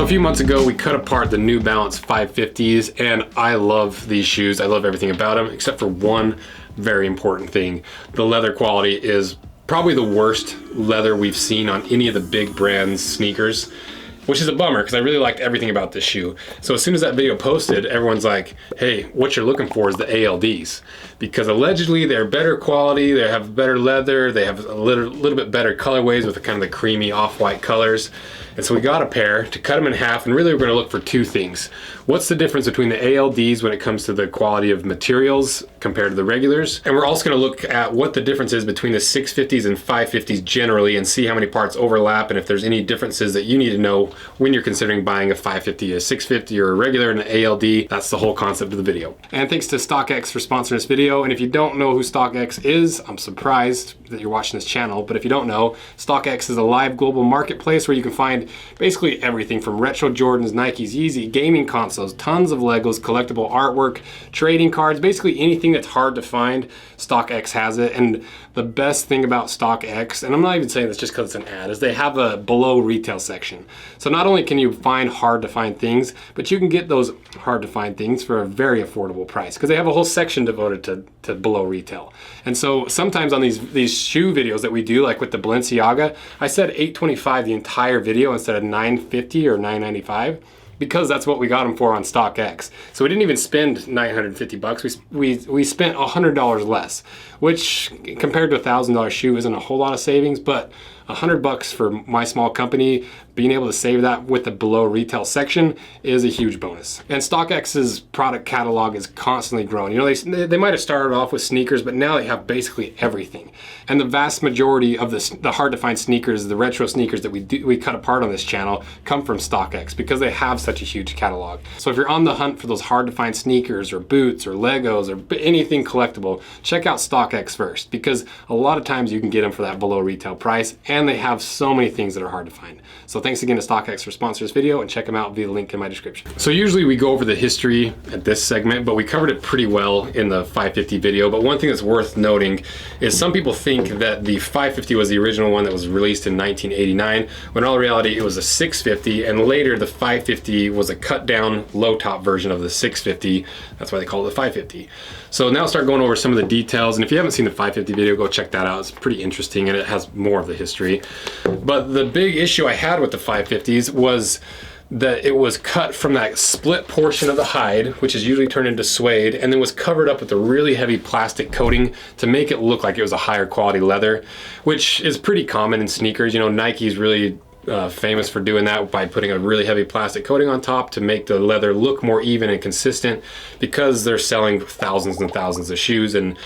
So a few months ago, we cut apart the New Balance 550s, and I love these shoes. I love everything about them, except for one very important thing. The leather quality is probably the worst leather we've seen on any of the big brands sneakers, which is a bummer because I really liked everything about this shoe. So as soon as that video posted, everyone's like, hey, what you're looking for is the ALDs, because allegedly they're better quality, they have better leather, they have a little bit better colorways with the kind of the creamy off-white colors. And so we got a pair to cut them in half, and really we're gonna look for two things. What's the difference between the ALDs when it comes to the quality of materials compared to the regulars? And we're also gonna look at what the difference is between the 650s and 550s generally, and see how many parts overlap, and if there's any differences that you need to know when you're considering buying a 550, a 650, or a regular and an ALD. That's the whole concept of the video. And thanks to StockX for sponsoring this video. And if you don't know who StockX is, I'm surprised that you're watching this channel, but if you don't know, StockX is a live global marketplace where you can find basically everything from retro Jordans, Nikes, Yeezy, gaming consoles, tons of Legos, collectible artwork, trading cards, basically anything that's hard to find, StockX has it. And the best thing about StockX, and I'm not even saying this just because it's an ad, is they have a below retail section. So not only can you find hard to find things, but you can get those hard to find things for a very affordable price because they have a whole section devoted to below retail. And so sometimes on these shoe videos that we do, like with the Balenciaga, I said $825 the entire video instead of $950 or $995. because that's what we got them for on StockX. So we didn't even spend 950 bucks. We spent $100 less, which compared to a $1,000 shoe isn't a whole lot of savings, but $100 for my small company, being able to save that with the below retail section is a huge bonus. And StockX's product catalog is constantly growing. You know, they might have started off with sneakers, but now they have basically everything. And the vast majority of the hard to find sneakers, the retro sneakers that we cut apart on this channel, come from StockX because they have such a huge catalog. So if you're on the hunt for those hard to find sneakers or boots or Legos or anything collectible, check out StockX first, because a lot of times you can get them for that below retail price, and they have so many things that are hard to find. So thanks again to StockX for sponsoring this video, and check them out via the link in my description. So usually we go over the history at this segment, but we covered it pretty well in the 550 video. But one thing that's worth noting is some people think that the 550 was the original one that was released in 1989, when in all reality it was a 650, and later the 550 was a cut down low top version of the 650. That's why they call it the 550. So now start going over some of the details, and if you haven't seen the 550 video, go check that out. It's pretty interesting and it has more of the history. But the big issue I had with the 550s was that it was cut from that split portion of the hide, which is usually turned into suede, and then was covered up with a really heavy plastic coating to make it look like it was a higher quality leather, which is pretty common in sneakers. You know, Nike's really famous for doing that by putting a really heavy plastic coating on top to make the leather look more even and consistent, because they're selling thousands and thousands of shoes, and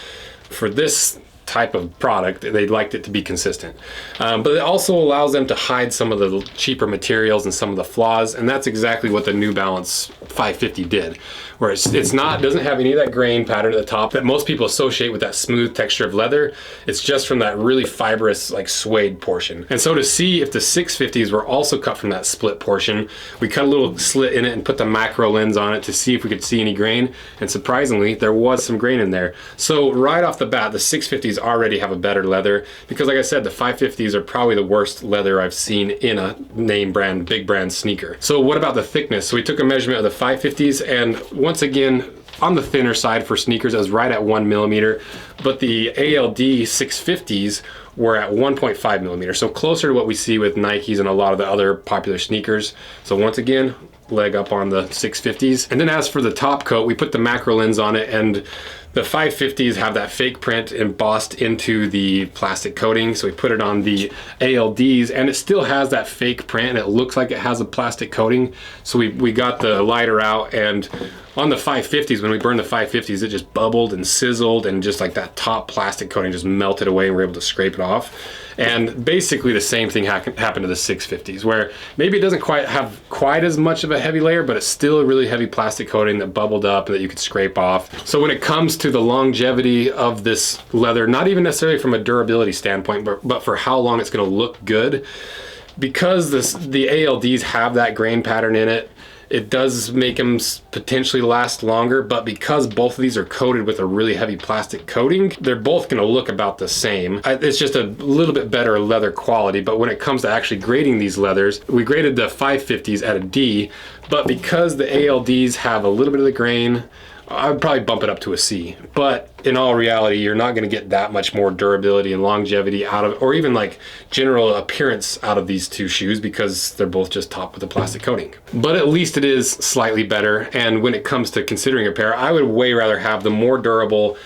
for this type of product they liked it to be consistent. But it also allows them to hide some of the cheaper materials and some of the flaws, and that's exactly what the New Balance 550 did, where it doesn't have any of that grain pattern at the top that most people associate with that smooth texture of leather. It's just from that really fibrous like suede portion. And so to see if the 650s were also cut from that split portion, we cut a little slit in it and put the macro lens on it to see if we could see any grain, and surprisingly there was some grain in there. So right off the bat, the 650s already have a better leather, because like I said, the 550s are probably the worst leather I've seen in a name brand, big brand sneaker. So what about the thickness? So we took a measurement of the 550s, and once again, on the thinner side for sneakers, it was right at 1 millimeter, but the ALD 650s were at 1.5 millimeters, so closer to what we see with Nikes and a lot of the other popular sneakers. So once again, leg up on the 650s. And then as for the top coat, we put the macro lens on it, and the 550s have that fake print embossed into the plastic coating, so we put it on the ALDs, and it still has that fake print, and it looks like it has a plastic coating. So we got the lighter out, and on the 550s, when we burned the 550s, it just bubbled and sizzled, and just like that top plastic coating just melted away, and we were able to scrape it off. And basically the same thing happened to the 650s, where maybe it doesn't have quite as much of a heavy layer, but it's still a really heavy plastic coating that bubbled up and that you could scrape off. So when it comes to the longevity of this leather, not even necessarily from a durability standpoint, but for how long it's going to look good, because the ALDs have that grain pattern in it, It does make them potentially last longer, but because both of these are coated with a really heavy plastic coating, they're both going to look about the same. It's just a little bit better leather quality, but when it comes to actually grading these leathers, we graded the 550s at a D, but because the ALDs have a little bit of the grain, I would probably bump it up to a C. But in all reality, you're not going to get that much more durability and longevity out of, or even like general appearance out of these two shoes, because they're both just topped with a plastic coating. But at least it is slightly better. And when it comes to considering a pair, I would way rather have the more durable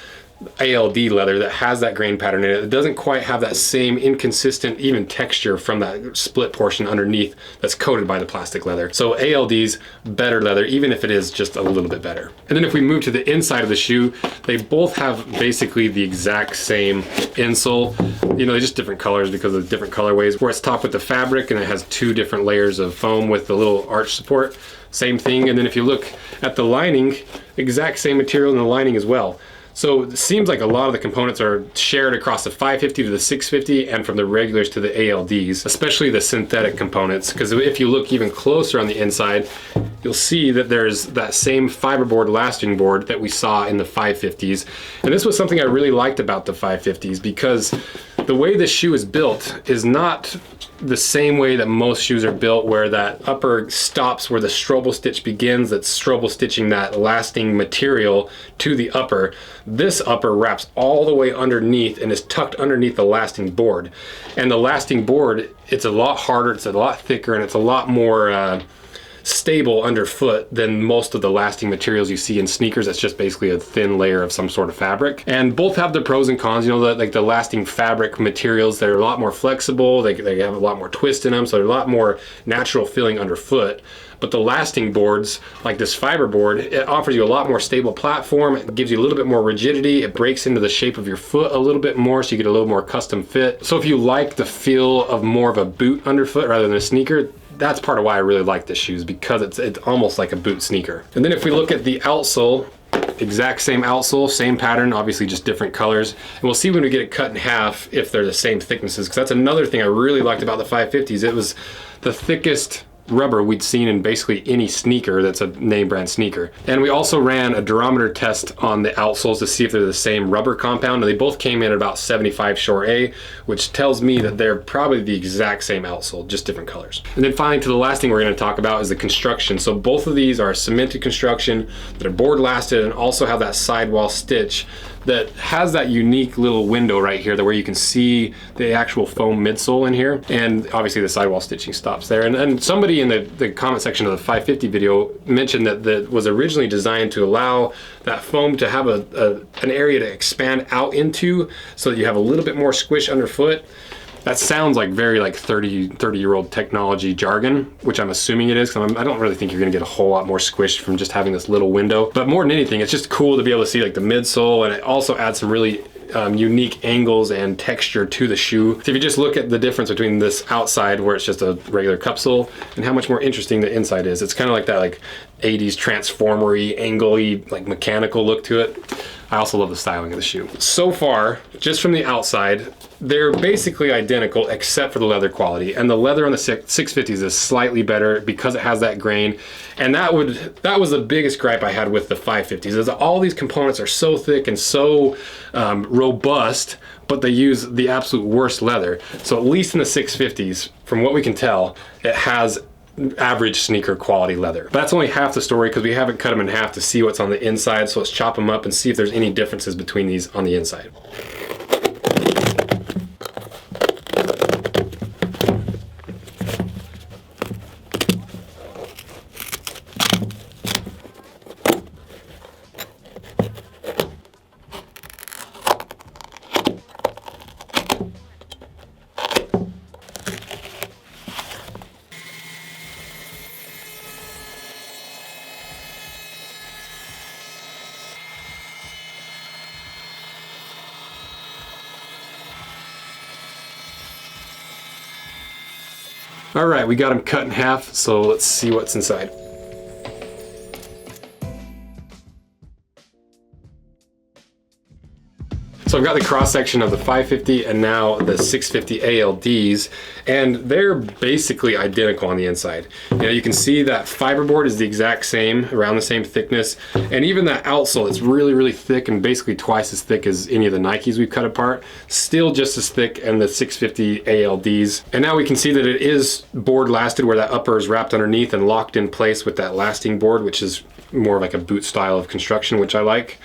ALD leather that has that grain pattern in it. It doesn't quite have that same inconsistent even texture from that split portion underneath that's coated by the plastic leather. So ALD's better leather, even if it is just a little bit better. And then if we move to the inside of the shoe, they both have basically the exact same insole. You know, they're just different colors because of the different colorways, where it's topped with the fabric and it has two different layers of foam with the little arch support. Same thing. And then if you look at the lining, exact same material in the lining as well. So it seems like a lot of the components are shared across the 550 to the 650 and from the regulars to the ALDs, especially the synthetic components, because if you look even closer on the inside, you'll see that there's that same fiberboard lasting board that we saw in the 550s. And this was something I really liked about the 550s, because the way this shoe is built is not the same way that most shoes are built, where that upper stops where the strobel stitch begins, that's strobel stitching that lasting material to the upper. This upper wraps all the way underneath and is tucked underneath the lasting board. And the lasting board, it's a lot harder, it's a lot thicker, and it's a lot more stable underfoot than most of the lasting materials you see in sneakers. That's just basically a thin layer of some sort of fabric. And both have their pros and cons. You know, like the lasting fabric materials, they're a lot more flexible, they have a lot more twist in them, so they're a lot more natural feeling underfoot. But the lasting boards, like this fiber board, it offers you a lot more stable platform. It gives you a little bit more rigidity. It breaks into the shape of your foot a little bit more, so you get a little more custom fit. So if you like the feel of more of a boot underfoot rather than a sneaker, that's part of why I really like this shoes, because it's almost like a boot sneaker. And then if we look at the outsole, exact same outsole, same pattern, obviously just different colors. And we'll see when we get it cut in half if they're the same thicknesses, because that's another thing I really liked about the 550s. It was the thickest rubber we'd seen in basically any sneaker that's a name brand sneaker. And we also ran a durometer test on the outsoles to see if they're the same rubber compound, and they both came in at about 75 Shore A, which tells me that they're probably the exact same outsole, just different colors. And then finally, to the last thing we're going to talk about is the construction. So both of these are cemented construction that are board lasted and also have that sidewall stitch that has that unique little window right here where you can see the actual foam midsole in here. And obviously the sidewall stitching stops there. And somebody in the comment section of the 550 video mentioned that that was originally designed to allow that foam to have an area to expand out into, so that you have a little bit more squish underfoot. That sounds like very like 30-year-old technology jargon, which I'm assuming it is, because I don't really think you're gonna get a whole lot more squished from just having this little window. But more than anything, it's just cool to be able to see like the midsole, and it also adds some really unique angles and texture to the shoe. So if you just look at the difference between this outside, where it's just a regular cupsole, and how much more interesting the inside is. It's kind of like that like 80s transformer-y, angle-y, like mechanical look to it. I also love the styling of the shoe. So far, just from the outside, they're basically identical except for the leather quality. And the leather on the 650s is slightly better because it has that grain. And that was the biggest gripe I had with the 550s, is that all these components are so thick and so robust, but they use the absolute worst leather. So at least in the 650s, from what we can tell, it has average sneaker quality leather. But that's only half the story, because we haven't cut them in half to see what's on the inside. So let's chop them up and see if there's any differences between these on the inside. All right, we got them cut in half, so let's see what's inside. So I've got the cross section of the 550 and now the 650 ALDs, and they're basically identical on the inside. You know, you can see that fiberboard is the exact same, around the same thickness, and even that outsole, it's really, really thick and basically twice as thick as any of the Nikes we've cut apart, still just as thick in the 650 ALDs. And now we can see that it is board lasted, where that upper is wrapped underneath and locked in place with that lasting board, which is more like a boot style of construction, which I like.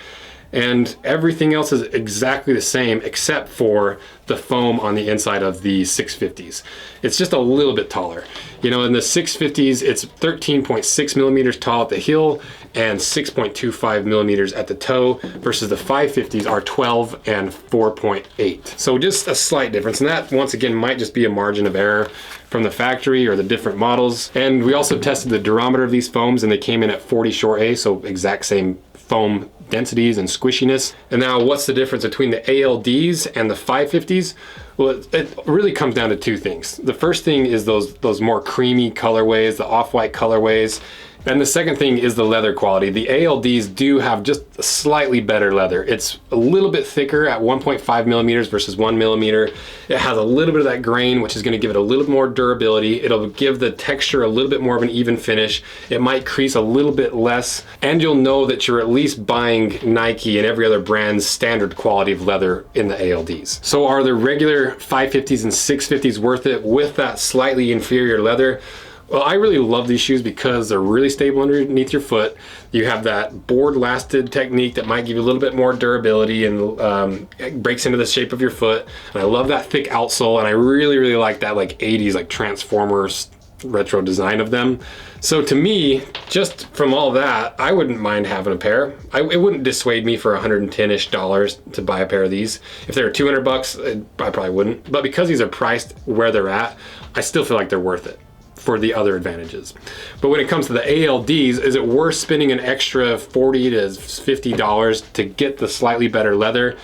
And everything else is exactly the same except for the foam on the inside of the 650s. It's just a little bit taller. You know, in the 650s, it's 13.6 millimeters tall at the heel and 6.25 millimeters at the toe, versus the 550s are 12 and 4.8. So just a slight difference. And that, once again, might just be a margin of error from the factory or the different models. And we also tested the durometer of these foams, and they came in at 40 short A, so exact same foam densities and squishiness. And now what's the difference between the ALDs and the 550s? Well, it really comes down to two things. The first thing is those more creamy colorways, the off-white colorways. And the second thing is the leather quality. The ALDs do have just slightly better leather. It's a little bit thicker at 1.5 millimeters versus 1 millimeter. It has a little bit of that grain, which is going to give it a little more durability. It'll give the texture a little bit more of an even finish. It might crease a little bit less, and you'll know that you're at least buying Nike and every other brand's standard quality of leather in the ALDs. So are the regular 550s and 650s worth it with that slightly inferior leather? Well, I really love these shoes because they're really stable underneath your foot. You have that board lasted technique that might give you a little bit more durability, and it breaks into the shape of your foot. And I love that thick outsole, and I really, really like that like 80s like Transformers retro design of them. So to me, just from all that, I wouldn't mind having a pair. It wouldn't dissuade me for $110-ish to buy a pair of these. If they were 200 bucks, I probably wouldn't. But because these are priced where they're at, I still feel like they're worth it for the other advantages. But when it comes to the ALDs, is it worth spending an extra $40 to $50 to get the slightly better leather?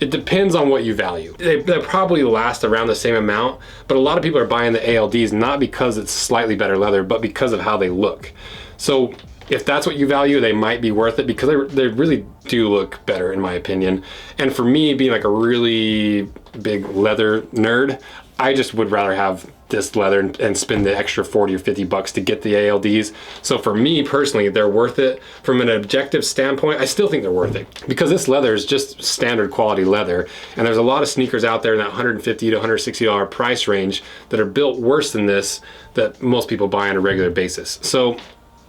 It depends on what you value. They'll probably last around the same amount, but a lot of people are buying the ALDs not because it's slightly better leather, but because of how they look. So if that's what you value, they might be worth it, because they really do look better in my opinion. And for me, being like a really big leather nerd, I just would rather have this leather and spend the extra 40 or 50 bucks to get the ALDs. So for me personally, they're worth it. From an objective standpoint, I still think they're worth it, because this leather is just standard quality leather. And there's a lot of sneakers out there in that $150 to $160 price range that are built worse than this, that most people buy on a regular basis. So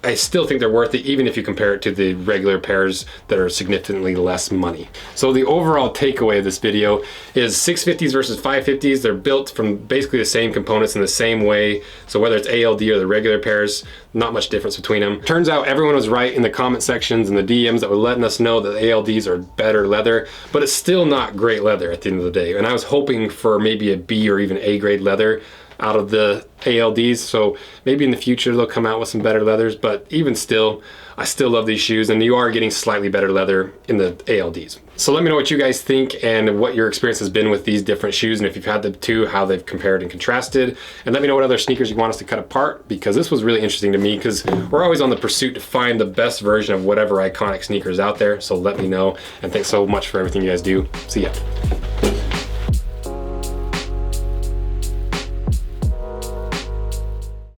I still think they're worth it, even if you compare it to the regular pairs that are significantly less money. So the overall takeaway of this video is 650s versus 550s. They're built from basically the same components in the same way. So whether it's ALD or the regular pairs, not much difference between them. Turns out everyone was right in the comment sections and the DMs that were letting us know that the ALDs are better leather, but it's still not great leather at the end of the day. And I was hoping for maybe a B or even A grade leather out of the ALDs, so maybe in the future they'll come out with some better leathers, but even still, I still love these shoes, and you are getting slightly better leather in the ALDs. So let me know what you guys think and what your experience has been with these different shoes, and if you've had the two, how they've compared and contrasted, and let me know what other sneakers you want us to cut apart, because this was really interesting to me, because we're always on the pursuit to find the best version of whatever iconic sneakers out there. So let me know, and thanks so much for everything you guys do. See ya.